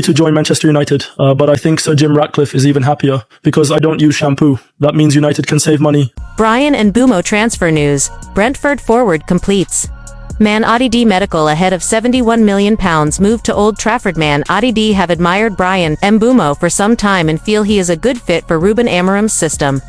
to join Manchester United, but I think Sir Jim Ratcliffe is even happier because I don't use shampoo. That means United can save money. Bryan Mbeumo transfer news. Brentford forward completes. Man Utd medical ahead of £71 million move to Old Trafford. Man Utd have admired Bryan Mbeumo for some time and feel he is a good fit for Ruben Amorim's system.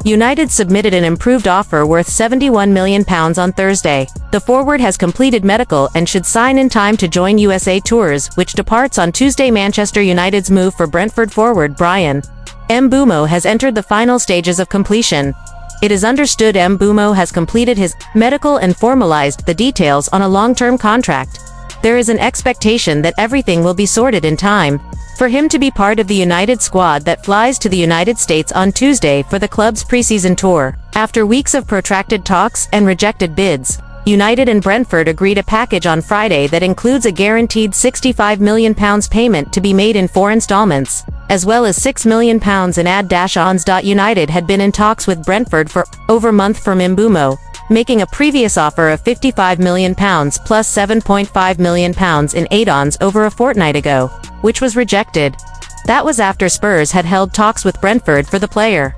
United submitted an improved offer worth £71 million on Thursday. The forward has completed medical and should sign in time to join USA Tours, which departs on Tuesday. Manchester United's move for Brentford forward Bryan Mbeumo has entered the final stages of completion. It is understood Mbeumo has completed his medical and formalized the details on a long-term contract. There is an expectation that everything will be sorted in time for him to be part of the United squad that flies to the United States on Tuesday for the club's preseason tour. After weeks of protracted talks and rejected bids, United and Brentford agreed a package on Friday that includes a guaranteed £65 million payment to be made in 4 installments, as well as £6 million in add-ons. United had been in talks with Brentford for over a month for Mbeumo, making a previous offer of £55 million plus £7.5 million in add-ons over a fortnight ago, which was rejected. That was after Spurs had held talks with Brentford for the player,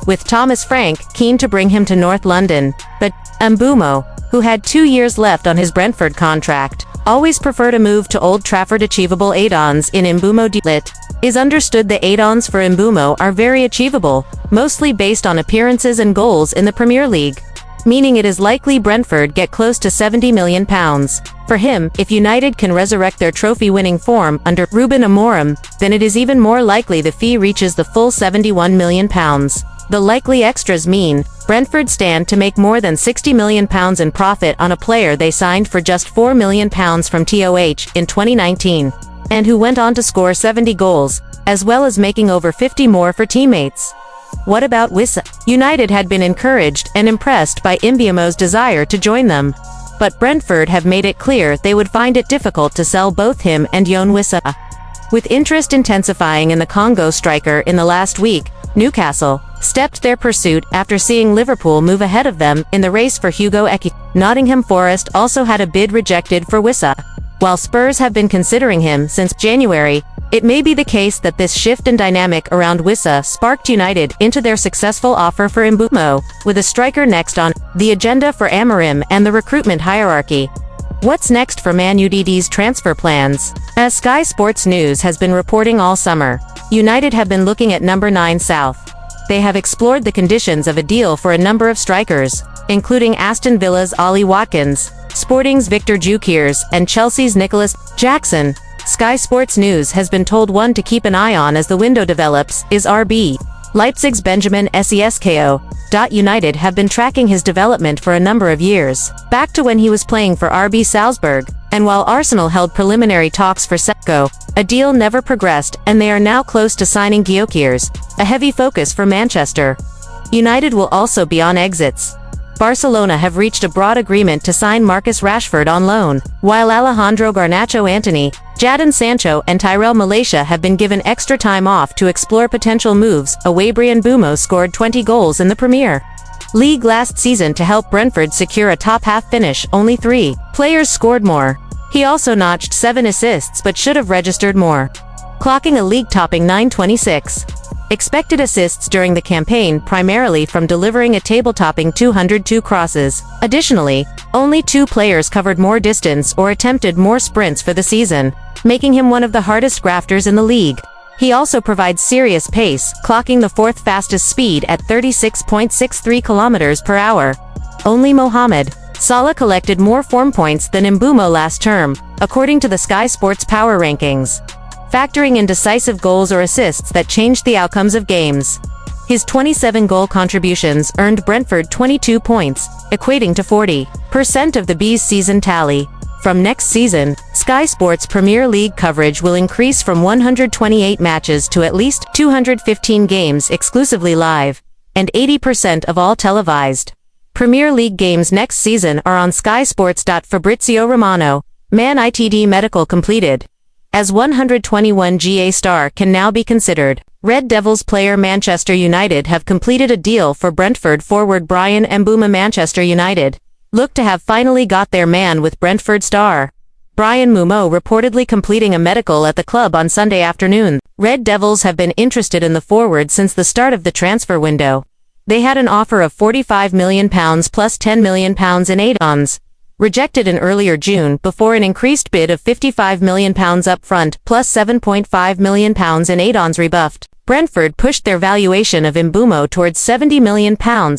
with Thomas Frank keen to bring him to North London, but Mbeumo, who had 2 years left on his Brentford contract, always preferred a move to Old Trafford. Achievable add-ons in Mbeumo. It is understood the add-ons for Mbeumo are very achievable, mostly based on appearances and goals in the Premier League, meaning it is likely Brentford get close to £70 million. For him, if United can resurrect their trophy-winning form under Ruben Amorim, then it is even more likely the fee reaches the full £71 million. The likely extras mean Brentford stand to make more than £60 million in profit on a player they signed for just £4 million from TOH in 2019, and who went on to score 70 goals, as well as making over 50 more for teammates. What about Wissa? United had been encouraged and impressed by Mbeumo's desire to join them, but Brentford have made it clear they would find it difficult to sell both him and Yoane Wissa. With interest intensifying in the Congo striker in the last week, Newcastle stepped their pursuit after seeing Liverpool move ahead of them in the race for Hugo Ekitike. Nottingham Forest also had a bid rejected for Wissa. While Spurs have been considering him since January, it may be the case that this shift in dynamic around Wissa sparked United into their successful offer for Mbeumo, with a striker next on the agenda for Amorim and the recruitment hierarchy. What's next for Man Utd's transfer plans? As Sky Sports News has been reporting all summer, United have been looking at number 9 South. They have explored the conditions of a deal for a number of strikers, including Aston Villa's Ollie Watkins, Sporting's Victor Gyökeres, and Chelsea's Nicholas Jackson. Sky Sports News has been told one to keep an eye on as the window develops is RB Leipzig's Benjamin Sesko. United have been tracking his development for a number of years, back to when he was playing for RB Salzburg, and while Arsenal held preliminary talks for Sesko, a deal never progressed and they are now close to signing Gyökeres, a heavy focus for Manchester. United will also be on exits. Barcelona have reached a broad agreement to sign Marcus Rashford on loan, while Alejandro Garnacho Antony, Jadon Sancho and Tyrell Malacia have been given extra time off to explore potential moves. Bryan Mbeumo scored 20 goals in the Premier League last season to help Brentford secure a top-half finish. Only 3 players scored more. He also notched 7 assists but should have registered more, clocking a league-topping 926. Expected assists during the campaign primarily from delivering a table-topping 202 crosses. Additionally, only 2 players covered more distance or attempted more sprints for the season, making him one of the hardest grafters in the league. He also provides serious pace, clocking the 4th fastest speed at 36.63 km per hour. Only Mohamed Salah collected more form points than Mbeumo last term, according to the Sky Sports Power Rankings, factoring in decisive goals or assists that changed the outcomes of games. His 27 goal contributions earned Brentford 22 points, equating to 40% of the Bees' season tally. From next season, Sky Sports Premier League coverage will increase from 128 matches to at least 215 games exclusively live, and 80% of all televised Premier League games next season are on Sky Sports. Fabrizio Romano, Man Utd medical completed. As 121 GA star can now be considered. Red Devils player Manchester United have completed a deal for Brentford forward Bryan Mbeumo. Manchester United look to have finally got their man with Brentford star Bryan Mbeumo reportedly completing a medical at the club on Sunday afternoon. Red Devils have been interested in the forward since the start of the transfer window. They had an offer of £45 million plus £10 million in add-ons, rejected in earlier June before an increased bid of £55 million up front plus £7.5 million in add-ons rebuffed. Brentford pushed their valuation of Mbeumo towards £70 million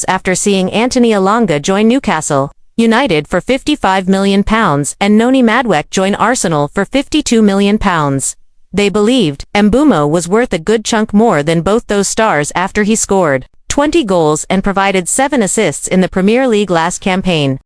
after seeing Anthony Elanga join Newcastle United for £55 million and Noni Madueke join Arsenal for £52 million. They believed Mbeumo was worth a good chunk more than both those stars after he scored 20 goals and provided 7 assists in the Premier League last campaign.